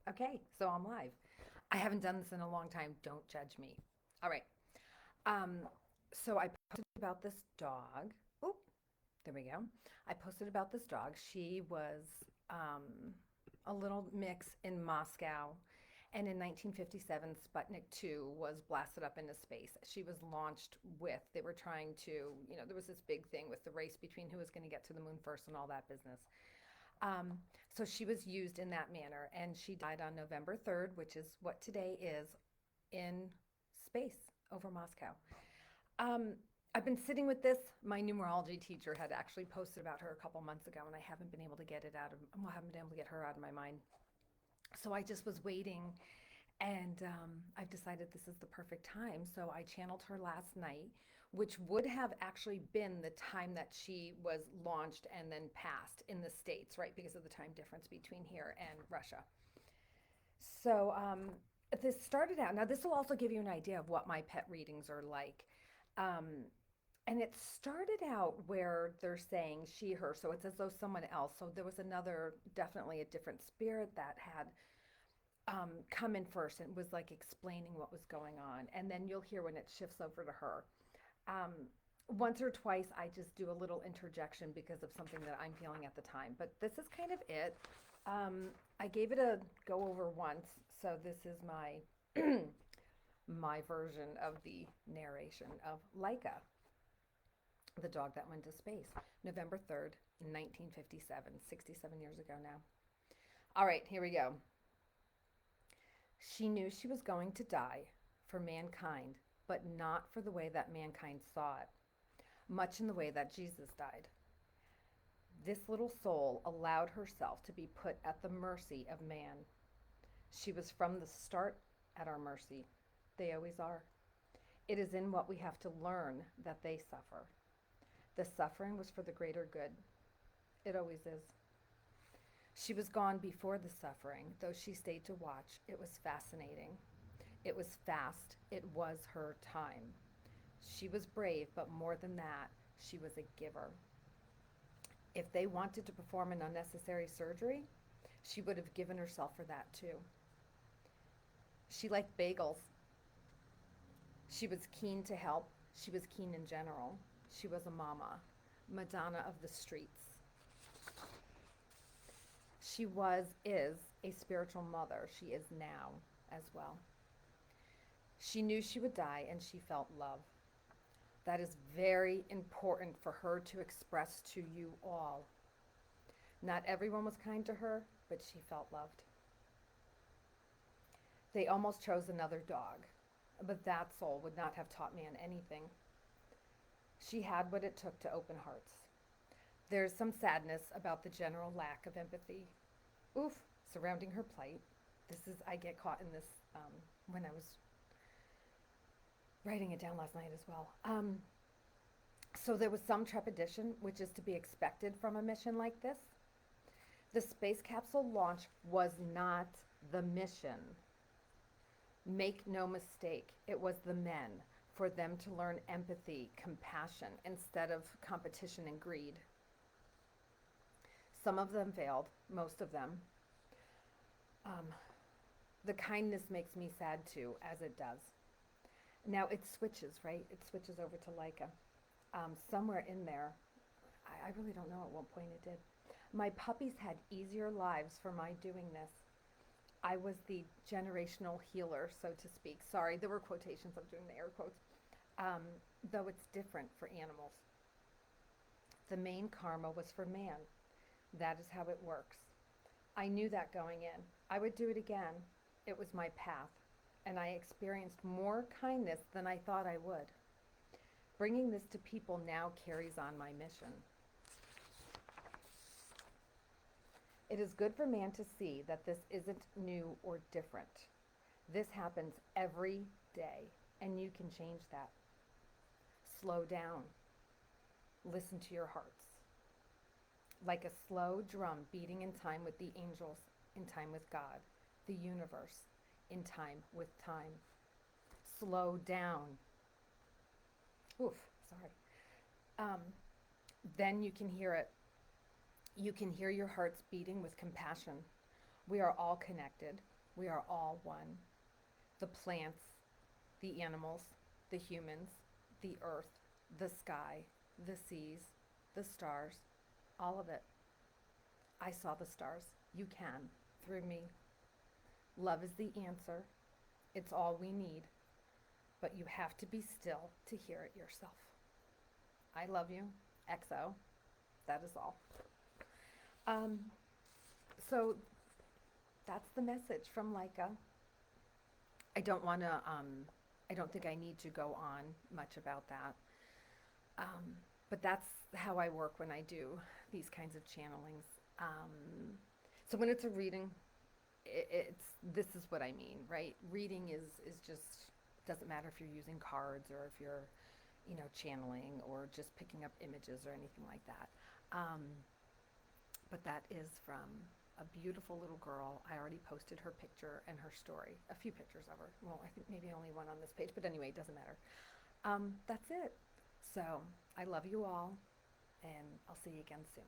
Okay, so I'm live. I haven't done this in a long time. Don't judge me. All right. Um, so I posted about this dog. Oh, there we go. I posted about this dog. She was a little mix in Moscow. And in 1957, Sputnik 2 was blasted up into space. She was launched with, they were trying to, there was this big thing with the race between who was going to get to the moon first and all that business. So she was used in that manner, and she died on November 3rd, which is what today is, in space over Moscow. Um, I've been sitting with this. My numerology teacher had actually posted about her a couple months ago, and I haven't been able to get it out of, well, I haven't been able to get her out of my mind. So I just was waiting, and I've decided this is the perfect time. So I channeled her last night, which would have actually been the time that she was launched and then passed in the States, right? Because of the time difference between here and Russia. So this started out, now this will also give you an idea of what my pet readings are like. Um, and it started out where they're saying she, her, so it's as though someone else. So there was another, definitely a different spirit that had come in first and was like explaining what was going on. And then you'll hear when it shifts over to her. Um, Once or twice, I just do a little interjection because of something that I'm feeling at the time. But this is kind of it. I gave it a go over once, so this is my version of the narration of Laika, the dog that went to space, November 3rd, 1957, 67 years ago now. All right, here we go. She knew she was going to die for mankind, but not for the way that mankind saw it, much in the way that Jesus died. This little soul allowed herself to be put at the mercy of man. She was from the start at our mercy. They always are. It is in what we have to learn that they suffer. The suffering was for the greater good. It always is. She was gone before the suffering, though she stayed to watch. It was fascinating. It was fast. It was her time. She was brave, but more than that, she was a giver. If they wanted to perform an unnecessary surgery, she would have given herself for that too. She liked bagels. She was keen to help. She was keen in general. She was a mama, Madonna of the streets. She is a spiritual mother. She is now as well. She knew she would die and she felt love. That is very important for her to express to you all. Not everyone was kind to her, but she felt loved. They almost chose another dog, but that soul would not have taught man anything. She had what it took to open hearts. There's some sadness about the general lack of empathy. Oof, surrounding her plight. I get caught in this when I was writing it down last night as well. So there was some trepidation, which is to be expected from a mission like this. The space capsule launch was not the mission. Make no mistake, it was the men, for them to learn empathy, compassion, instead of competition and greed. Some of them failed, most of them. Um, the kindness makes me sad too, as it does. Now it switches, right? It switches over to Laika. Somewhere in there, I really don't know at what point it did. My puppies had easier lives for my doing this. I was the generational healer, so to speak. Sorry, there were quotations. I'm doing the air quotes. Though it's different for animals. The main karma was for man. That is how it works. I knew that going in. I would do it again. It was my path. And I experienced more kindness than I thought I would. Bringing this to people now carries on my mission. It is good for man to see that this isn't new or different. This happens every day, and you can change that. Slow down. Listen to your hearts. Like a slow drum beating in time with the angels, in time with God, the universe, in time with time. Slow down. Oof, sorry. Um, then you can hear it. You can hear your hearts beating with compassion. We are all connected. We are all one. The plants, the animals, the humans, the earth, the sky, the seas, the stars, all of it. I saw the stars. You can, through me. Love is the answer. It's all we need. But you have to be still to hear it yourself. I love you. XO. That is all. Um, so that's the message from Laika. I don't want to, I don't think I need to go on much about that. Um, but that's how I work when I do these kinds of channelings. So when it's a reading, it's this is what I mean, right? Reading is just doesn't matter if you're using cards or if you're, channeling or just picking up images or anything like that. Um, but that is from a beautiful little girl. I already posted her picture and her story, a few pictures of her. Well, I think maybe only one on this page, but anyway, it doesn't matter. That's it. So I love you all, and I'll see you again soon.